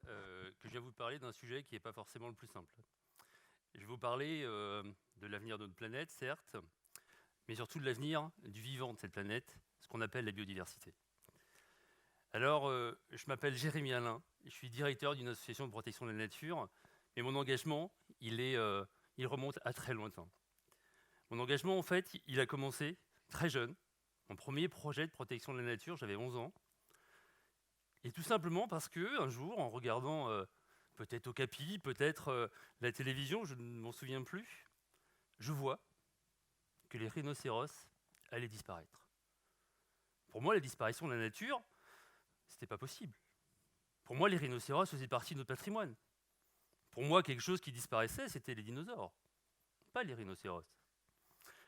que je viens vous parler d'un sujet qui n'est pas forcément le plus simple. Je vais vous parler de l'avenir de notre planète, certes, mais surtout de l'avenir du vivant de cette planète, ce qu'on appelle la biodiversité. Alors, je m'appelle Jérémy Alain, je suis directeur d'une association de protection de la nature, mais mon engagement, il remonte à très lointain. Mon engagement, en fait, il a commencé très jeune. Mon premier projet de protection de la nature, j'avais 11 ans. Et tout simplement parce que un jour, en regardant peut-être Okapi, peut-être la télévision, je ne m'en souviens plus, je vois que les rhinocéros allaient disparaître. Pour moi, la disparition de la nature, c'était pas possible. Pour moi, les rhinocéros faisaient partie de notre patrimoine. Pour moi, quelque chose qui disparaissait, c'était les dinosaures, pas les rhinocéros.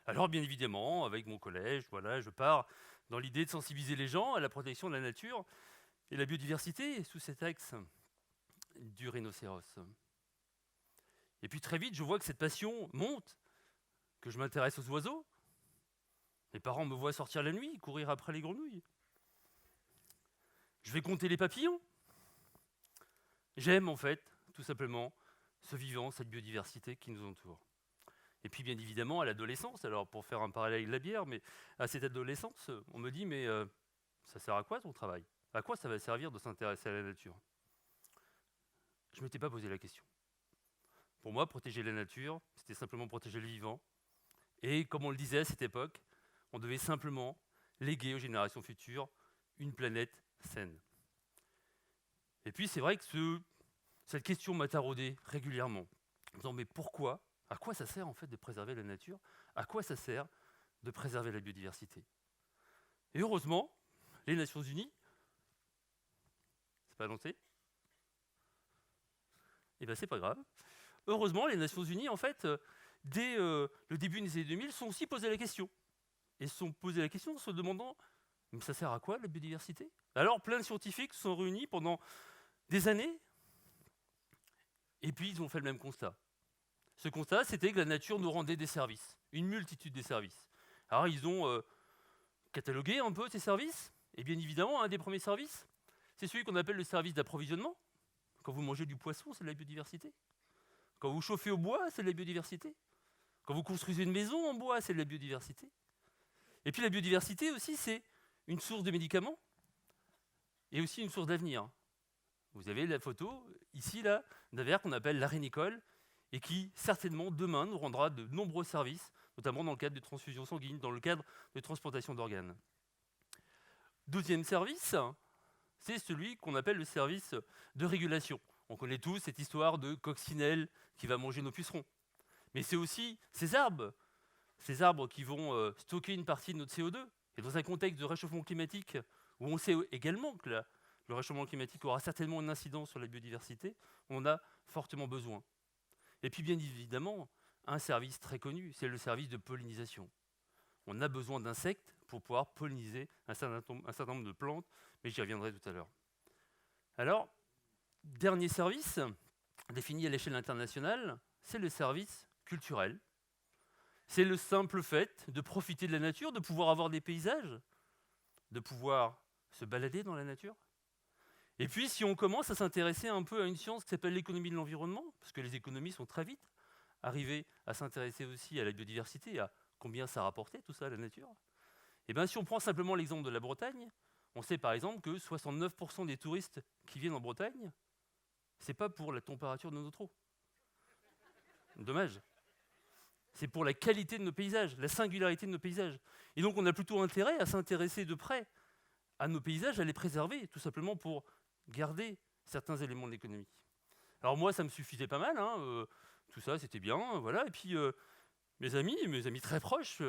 Alors, bien évidemment, avec mon collège, voilà, je pars dans l'idée de sensibiliser les gens à la protection de la nature et la biodiversité sous cet axe du rhinocéros. Et puis très vite, je vois que cette passion monte, que je m'intéresse aux oiseaux. Mes parents me voient sortir la nuit, courir après les grenouilles. Je vais compter les papillons. J'aime en fait, tout simplement, ce vivant, cette biodiversité qui nous entoure. Et puis bien évidemment, à l'adolescence, alors pour faire un parallèle avec la bière, mais à cette adolescence, on me dit, mais ça sert à quoi ton travail? À quoi ça va servir de s'intéresser à la nature? Je ne m'étais pas posé la question. Pour moi, protéger la nature, c'était simplement protéger le vivant. Et comme on le disait à cette époque, on devait simplement léguer aux générations futures une planète saine. Et puis c'est vrai que cette question m'a taraudé régulièrement, en me disant mais pourquoi? À quoi ça sert en fait de préserver la nature? À quoi ça sert de préserver la biodiversité? Et heureusement, les Nations Unies, c'est pas annoncé? Et bien c'est pas grave. Heureusement, les Nations Unies, en fait, dès le début des années 2000, sont aussi posé la question. Et se sont posé la question en se demandant mais ça sert à quoi la biodiversité? Alors plein de scientifiques se sont réunis pendant des années et puis ils ont fait le même constat. Ce constat, c'était que la nature nous rendait des services, une multitude de services. Alors ils ont catalogué un peu ces services, et bien évidemment, un des premiers services, c'est celui qu'on appelle le service d'approvisionnement. Quand vous mangez du poisson, c'est de la biodiversité. Quand vous chauffez au bois, c'est de la biodiversité. Quand vous construisez une maison en bois, c'est de la biodiversité. Et puis la biodiversité aussi, c'est une source de médicaments et aussi une source d'avenir. Vous avez la photo ici là d'un ver qu'on appelle l'arénicole et qui certainement demain nous rendra de nombreux services, notamment dans le cadre de transfusion sanguine, dans le cadre de transplantation d'organes. Deuxième service, c'est celui qu'on appelle le service de régulation. On connaît tous cette histoire de coccinelle qui va manger nos pucerons. Mais c'est aussi ces arbres qui vont stocker une partie de notre CO2. Et dans un contexte de réchauffement climatique, où on sait également que le réchauffement climatique aura certainement une incidence sur la biodiversité, on a fortement besoin. Et puis bien évidemment, un service très connu, c'est le service de pollinisation. On a besoin d'insectes pour pouvoir polliniser un certain nombre de plantes, mais j'y reviendrai tout à l'heure. Alors, dernier service, défini à l'échelle internationale, c'est le service culturel. C'est le simple fait de profiter de la nature, de pouvoir avoir des paysages, de pouvoir se balader dans la nature. Et puis, si on commence à s'intéresser un peu à une science qui s'appelle l'économie de l'environnement, parce que les économies sont très vite arrivées à s'intéresser aussi à la biodiversité, à combien ça rapportait tout ça à la nature, et bien si on prend simplement l'exemple de la Bretagne, on sait par exemple que 69% des touristes qui viennent en Bretagne, c'est pas pour la température de notre eau. Dommage. C'est pour la qualité de nos paysages, la singularité de nos paysages. Et donc on a plutôt intérêt à s'intéresser de près à nos paysages, à les préserver, tout simplement pour garder certains éléments de l'économie. Alors moi, ça me suffisait pas mal, tout ça, c'était bien, voilà. Et puis mes amis très proches,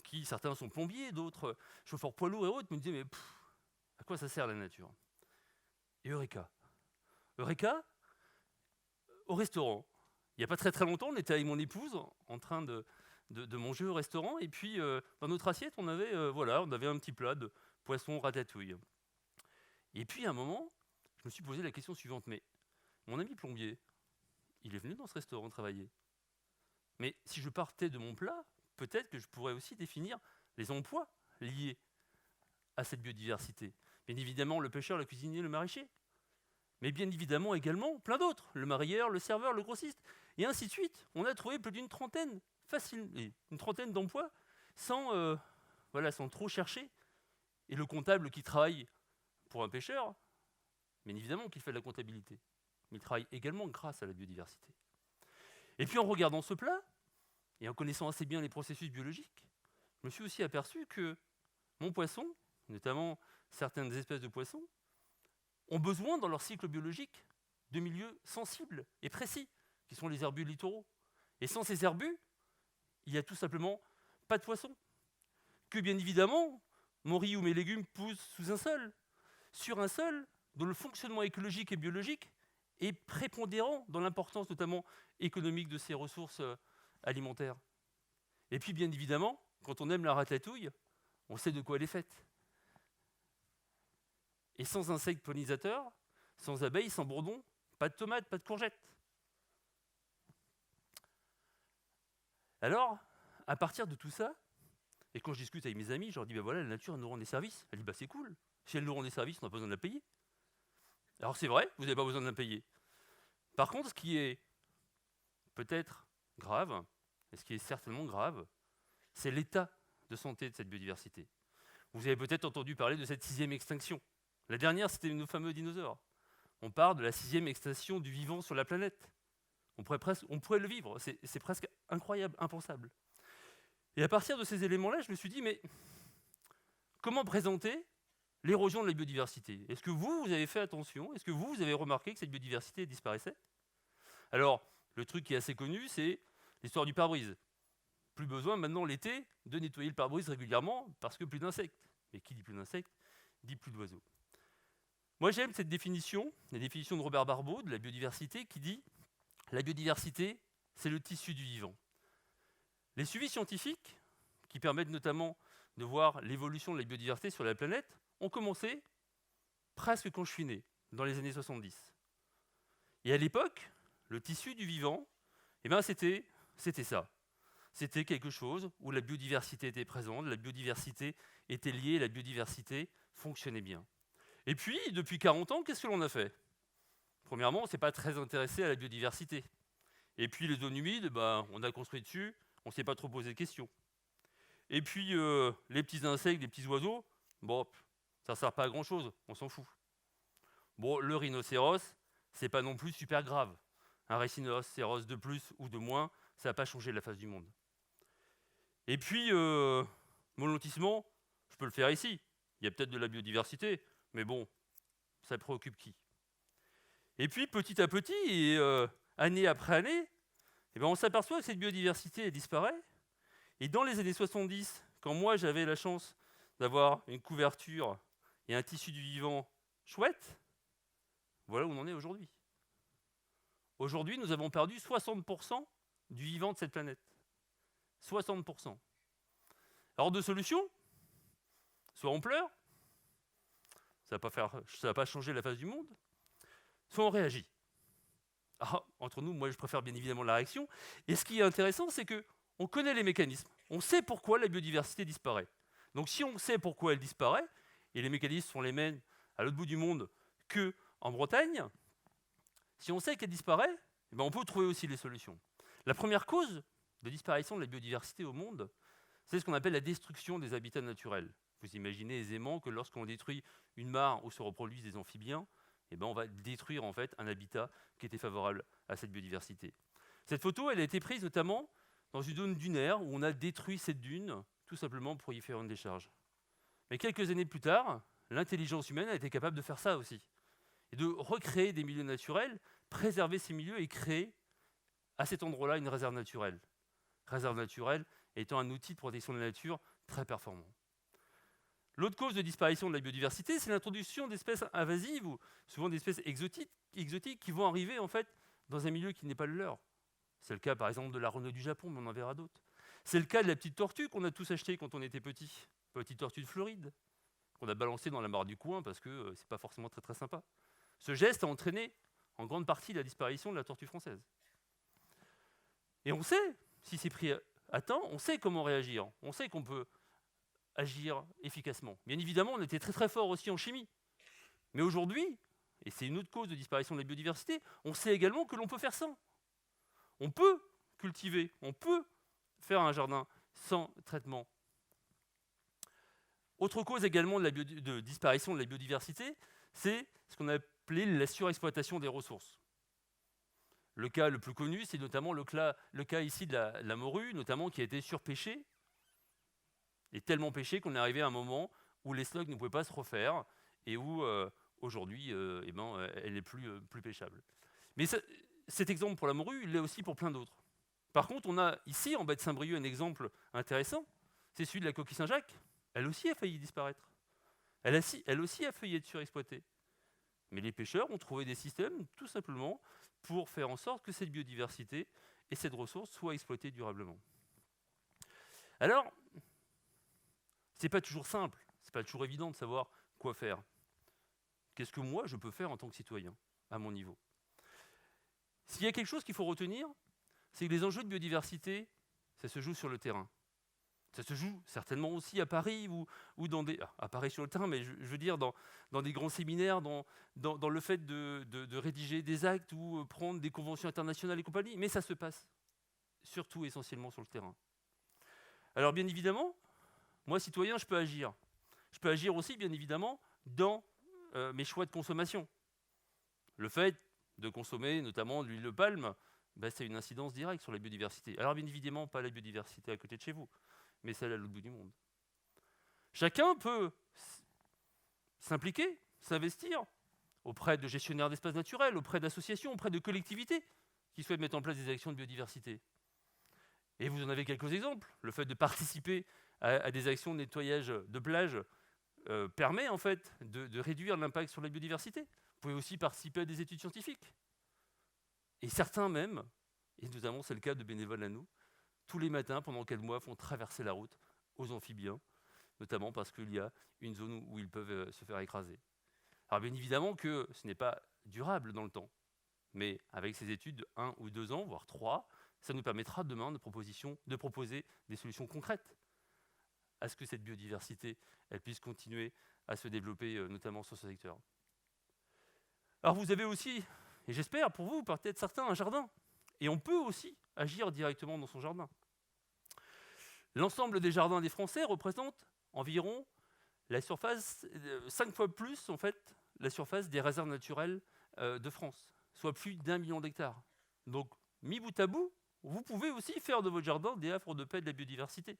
qui certains sont plombiers, d'autres chauffeurs poids lourds et autres, me disaient mais à quoi ça sert la nature? Et Eureka. Eureka, au restaurant. Il n'y a pas très très longtemps, on était avec mon épouse en train de manger au restaurant, et puis dans notre assiette, on avait un petit plat de poisson ratatouille. Et puis à un moment, je me suis posé la question suivante, mais mon ami plombier, il est venu dans ce restaurant travailler. Mais si je partais de mon plat, peut-être que je pourrais aussi définir les emplois liés à cette biodiversité. Bien évidemment, le pêcheur, le cuisinier, le maraîcher. mais bien évidemment également plein d'autres, le marailleur, le serveur, le grossiste, et ainsi de suite. On a trouvé plus d'une trentaine, une trentaine d'emplois sans, sans trop chercher. Et le comptable qui travaille pour un pêcheur, bien évidemment qu'il fait de la comptabilité, mais il travaille également grâce à la biodiversité. Et puis en regardant ce plat, et en connaissant assez bien les processus biologiques, je me suis aussi aperçu que mon poisson, notamment certaines espèces de poissons, ont besoin dans leur cycle biologique de milieux sensibles et précis, qui sont les herbus littoraux. Et sans ces herbus, il n'y a tout simplement pas de poisson. Que bien évidemment, mon riz ou mes légumes poussent sous un sol, sur un sol dont le fonctionnement écologique et biologique est prépondérant dans l'importance notamment économique de ces ressources alimentaires. Et puis bien évidemment, quand on aime la ratatouille, on sait de quoi elle est faite. Et sans insectes pollinisateurs, sans abeilles, sans bourdons, pas de tomates, pas de courgettes. Alors, à partir de tout ça, et quand je discute avec mes amis, je leur dis, ben voilà, la nature nous rend des services. Elle dit, bah c'est cool. Si elle nous rend des services, on n'a pas besoin de la payer. Alors c'est vrai, vous n'avez pas besoin de la payer. Par contre, ce qui est peut-être grave, et ce qui est certainement grave, c'est l'état de santé de cette biodiversité. Vous avez peut-être entendu parler de cette 6e extinction. La dernière, c'était nos fameux dinosaures. On parle de la 6e extinction du vivant sur la planète. On pourrait le vivre, c'est presque incroyable, impensable. Et à partir de ces éléments-là, je me suis dit, mais comment présenter l'érosion de la biodiversité? Est-ce que vous avez fait attention? Est-ce que vous avez remarqué que cette biodiversité disparaissait? Alors, le truc qui est assez connu, c'est l'histoire du pare-brise. Plus besoin maintenant l'été de nettoyer le pare-brise régulièrement parce que plus d'insectes. Et qui dit plus d'insectes, dit plus d'oiseaux. Moi j'aime cette définition, la définition de Robert Barbeau de la biodiversité qui dit « La biodiversité, c'est le tissu du vivant ». Les suivis scientifiques, qui permettent notamment de voir l'évolution de la biodiversité sur la planète, ont commencé presque quand je suis né, dans les années 70. Et à l'époque, le tissu du vivant, c'était ça. C'était quelque chose où la biodiversité était présente, la biodiversité était liée, la biodiversité fonctionnait bien. Et puis, depuis 40 ans, qu'est-ce que l'on a fait? Premièrement, on ne s'est pas très intéressé à la biodiversité. Et puis, les zones humides, on a construit dessus, on ne s'est pas trop posé de questions. Et puis, les petits insectes, les petits oiseaux, ça ne sert pas à grand-chose, on s'en fout. Bon, le rhinocéros, c'est pas non plus super grave. Un rhinocéros de plus ou de moins, ça n'a pas changé la face du monde. Et puis, mon lotissement, je peux le faire ici. Il y a peut-être de la biodiversité, mais bon, ça préoccupe qui? Et puis, petit à petit, et année après année, on s'aperçoit que cette biodiversité elle disparaît. Et dans les années 70, quand moi j'avais la chance d'avoir une couverture et un tissu du vivant chouette, voilà où on en est aujourd'hui. Aujourd'hui, nous avons perdu 60% du vivant de cette planète. 60%. Alors, deux solutions. Soit on pleure, ça ne va pas changer la face du monde, soit on réagit. Alors, entre nous, moi je préfère bien évidemment la réaction. Et ce qui est intéressant, c'est qu'on connaît les mécanismes. On sait pourquoi la biodiversité disparaît. Donc si on sait pourquoi elle disparaît, et les mécanismes sont les mêmes à l'autre bout du monde qu'en Bretagne, si on sait qu'elle disparaît, on peut trouver aussi les solutions. La première cause de disparition de la biodiversité au monde, c'est ce qu'on appelle la destruction des habitats naturels. Vous imaginez aisément que lorsqu'on détruit une mare où se reproduisent des amphibiens, on va détruire en fait un habitat qui était favorable à cette biodiversité. Cette photo, elle a été prise notamment dans une zone dunaire où on a détruit cette dune tout simplement pour y faire une décharge. Mais quelques années plus tard, l'intelligence humaine a été capable de faire ça aussi, et de recréer des milieux naturels, préserver ces milieux et créer à cet endroit-là une réserve naturelle. Réserve naturelle étant un outil de protection de la nature très performant. L'autre cause de disparition de la biodiversité, c'est l'introduction d'espèces invasives ou souvent d'espèces exotiques qui vont arriver en fait dans un milieu qui n'est pas le leur. C'est le cas par exemple de la renaude du Japon, mais on en verra d'autres. C'est le cas de la petite tortue qu'on a tous achetée quand on était petit, petite tortue de Floride, qu'on a balancée dans la mare du coin parce que c'est pas forcément très très sympa. Ce geste a entraîné en grande partie la disparition de la tortue française. Et on sait, si c'est pris à temps, on sait comment réagir, on sait qu'on peut agir efficacement. Bien évidemment, on était très très fort aussi en chimie. Mais aujourd'hui, et c'est une autre cause de disparition de la biodiversité, on sait également que l'on peut faire sans. On peut cultiver, on peut faire un jardin sans traitement. Autre cause également de disparition de la biodiversité, c'est ce qu'on a appelé la surexploitation des ressources. Le cas le plus connu, c'est notamment le cas ici de la morue, notamment qui a été surpêchée, et tellement pêchée qu'on est arrivé à un moment où les stocks ne pouvaient pas se refaire, et où aujourd'hui, elle n'est plus pêchable. Mais cet exemple pour la morue, il l'est aussi pour plein d'autres. Par contre, on a ici, en baie de Saint-Brieuc, un exemple intéressant, c'est celui de la coquille Saint-Jacques. Elle aussi a failli disparaître. Elle aussi a failli être surexploitée. Mais les pêcheurs ont trouvé des systèmes, tout simplement, pour faire en sorte que cette biodiversité et cette ressource soient exploitées durablement. Alors, c'est pas toujours simple, c'est pas toujours évident de savoir quoi faire. Qu'est-ce que moi, je peux faire en tant que citoyen, à mon niveau? S'il y a quelque chose qu'il faut retenir, c'est que les enjeux de biodiversité, ça se joue sur le terrain. Ça se joue certainement aussi à Paris ou dans des... à Paris sur le terrain, mais je veux dire dans des grands séminaires, dans le fait de rédiger des actes ou prendre des conventions internationales et compagnie, mais ça se passe surtout essentiellement sur le terrain. Alors bien évidemment, moi citoyen, je peux agir. Je peux agir aussi bien évidemment dans mes choix de consommation. Le fait de consommer notamment de l'huile de palme, c'est une incidence directe sur la biodiversité. Alors bien évidemment, pas la biodiversité à côté de chez vous, mais celle à l'autre bout du monde. Chacun peut s'impliquer, s'investir auprès de gestionnaires d'espaces naturels, auprès d'associations, auprès de collectivités qui souhaitent mettre en place des actions de biodiversité. Et vous en avez quelques exemples. Le fait de participer à des actions de nettoyage de plages permet en fait de réduire l'impact sur la biodiversité. Vous pouvez aussi participer à des études scientifiques. Et certains même, et notamment c'est le cas de bénévoles à nous, tous les matins, pendant 4 mois, font traverser la route aux amphibiens, notamment parce qu'il y a une zone où ils peuvent se faire écraser. Alors bien évidemment que ce n'est pas durable dans le temps, mais avec ces études de 1 ou 2 ans, voire 3, ça nous permettra demain de proposer des solutions concrètes à ce que cette biodiversité elle puisse continuer à se développer, notamment sur ce secteur. Alors vous avez aussi, et j'espère pour vous, peut-être certains, un jardin. Et on peut aussi agir directement dans son jardin. L'ensemble des jardins des Français représente environ la surface, 5 fois plus en fait, la surface des réserves naturelles de France, soit plus d'1 million d'hectares. Donc, mis bout à bout, vous pouvez aussi faire de votre jardin des havres de paix de la biodiversité.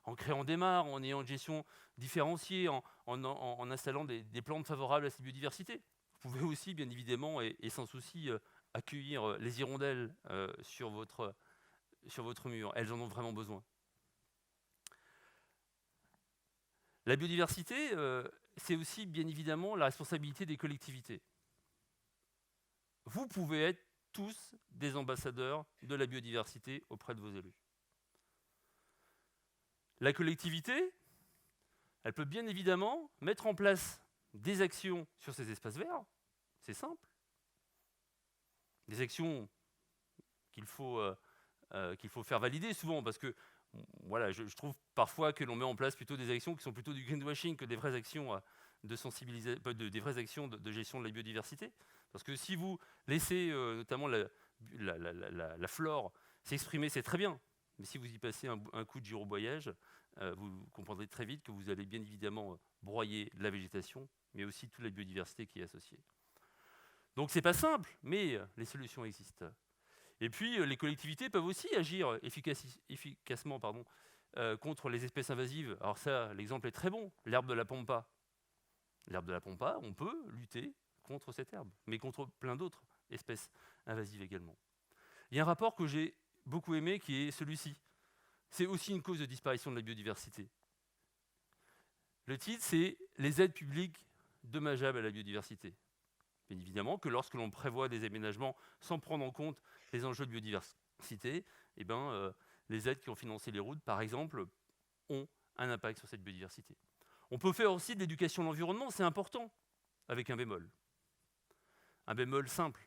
En créant des mares, en ayant une gestion différenciée, en installant des plantes favorables à cette biodiversité. Vous pouvez aussi, bien évidemment, et sans souci, accueillir les hirondelles sur votre mur. Elles en ont vraiment besoin. La biodiversité, c'est aussi, bien évidemment, la responsabilité des collectivités. Vous pouvez être tous des ambassadeurs de la biodiversité auprès de vos élus. La collectivité, elle peut bien évidemment mettre en place des actions sur ces espaces verts, c'est simple. Des actions qu'il faut faire valider souvent, parce que voilà, je trouve parfois que l'on met en place plutôt des actions qui sont plutôt du greenwashing que des vraies actions de sensibilisation, des vraies actions de gestion de la biodiversité. Parce que si vous laissez notamment la flore s'exprimer, c'est très bien. Mais si vous y passez un coup de gyroboyage, vous comprendrez très vite que vous allez bien évidemment broyer la végétation, mais aussi toute la biodiversité qui est associée. Donc c'est pas simple, mais les solutions existent. Et puis les collectivités peuvent aussi agir efficacement contre les espèces invasives. Alors ça, l'exemple est très bon, l'herbe de la pampa. L'herbe de la pampa, on peut lutter contre cette herbe, mais contre plein d'autres espèces invasives également. Il y a un rapport que j'ai beaucoup aimé qui est celui-ci. C'est aussi une cause de disparition de la biodiversité. Le titre, c'est « Les aides publiques dommageables à la biodiversité ». Bien évidemment que lorsque l'on prévoit des aménagements sans prendre en compte les enjeux de biodiversité, les aides qui ont financé les routes, par exemple, ont un impact sur cette biodiversité. On peut faire aussi de l'éducation à l'environnement, c'est important, avec un bémol. Un bémol simple.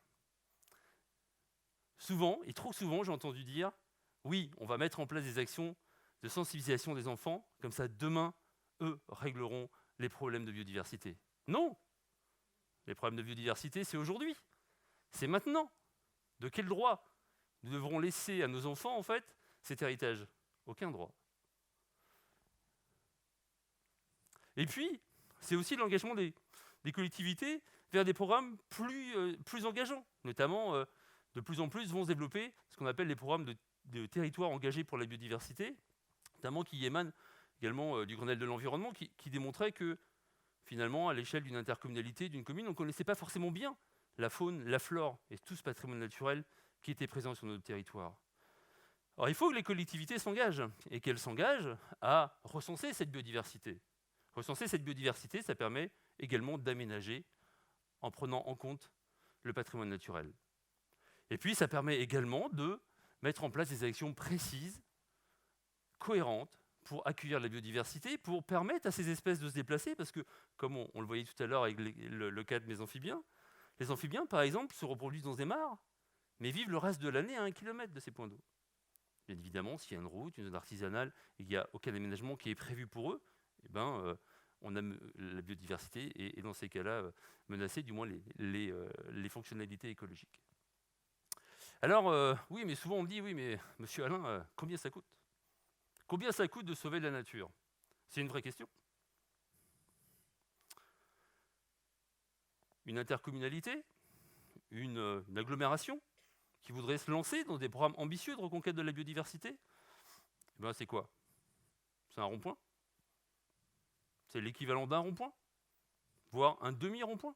Souvent, et trop souvent, j'ai entendu dire « Oui, on va mettre en place des actions de sensibilisation des enfants, comme ça, demain, eux régleront les problèmes de biodiversité. » Non! Les problèmes de biodiversité, c'est aujourd'hui. C'est maintenant. De quel droit nous devrons laisser à nos enfants, en fait, cet héritage? Aucun droit. Et puis, c'est aussi l'engagement des collectivités vers des programmes plus engageants. Notamment, de plus en plus vont se développer ce qu'on appelle les programmes de territoires engagés pour la biodiversité, notamment qui émanent également du Grenelle de l'environnement, qui démontrait que, finalement, à l'échelle d'une intercommunalité, d'une commune, on ne connaissait pas forcément bien la faune, la flore et tout ce patrimoine naturel qui était présent sur notre territoire. Alors, il faut que les collectivités s'engagent, et qu'elles s'engagent à recenser cette biodiversité. Recenser cette biodiversité, ça permet également d'aménager en prenant en compte le patrimoine naturel. Et puis, ça permet également de mettre en place des actions précises, cohérentes, pour accueillir la biodiversité, pour permettre à ces espèces de se déplacer, parce que, comme on le voyait tout à l'heure avec le cas de mes amphibiens, les amphibiens, par exemple, se reproduisent dans des mares, mais vivent le reste de l'année à 1 kilomètre de ces points d'eau. Bien évidemment, s'il y a une route, une zone artisanale, et qu'il n'y a aucun aménagement qui est prévu pour eux, eh ben, la biodiversité est dans ces cas-là menacée, du moins les fonctionnalités écologiques. Alors, oui, mais souvent on me dit, oui, mais monsieur Alain, combien ça coûte? Combien ça coûte de sauver la nature? C'est une vraie question. Une intercommunalité, une agglomération qui voudrait se lancer dans des programmes ambitieux de reconquête de la biodiversité, eh ben, c'est quoi? C'est un rond-point? C'est l'équivalent d'un rond-point, voire un demi-rond-point,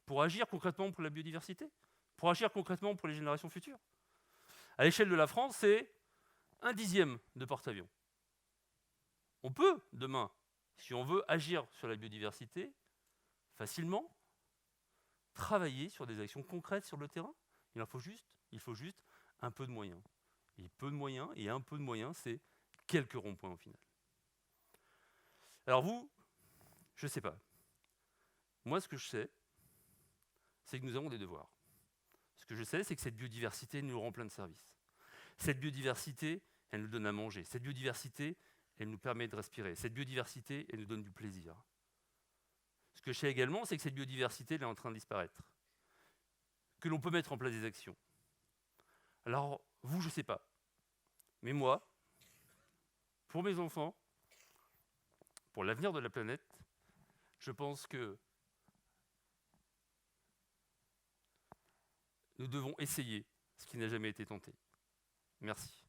pour agir concrètement pour la biodiversité, pour agir concrètement pour les générations futures. À l'échelle de la France, c'est 1/10 de porte-avions. On peut, demain, si on veut agir sur la biodiversité, facilement, travailler sur des actions concrètes sur le terrain. Il faut juste un peu de moyens. Et peu de moyens, et un peu de moyens, c'est quelques ronds-points au final. Alors vous, je ne sais pas. Moi, ce que je sais, c'est que nous avons des devoirs. Ce que je sais, c'est que cette biodiversité nous rend plein de services. Cette biodiversité, elle nous donne à manger. Cette biodiversité, elle nous permet de respirer. Cette biodiversité, elle nous donne du plaisir. Ce que je sais également, c'est que cette biodiversité, elle est en train de disparaître. Que l'on peut mettre en place des actions. Alors, vous, je ne sais pas. Mais moi, pour mes enfants, pour l'avenir de la planète, je pense que nous devons essayer ce qui n'a jamais été tenté. Merci.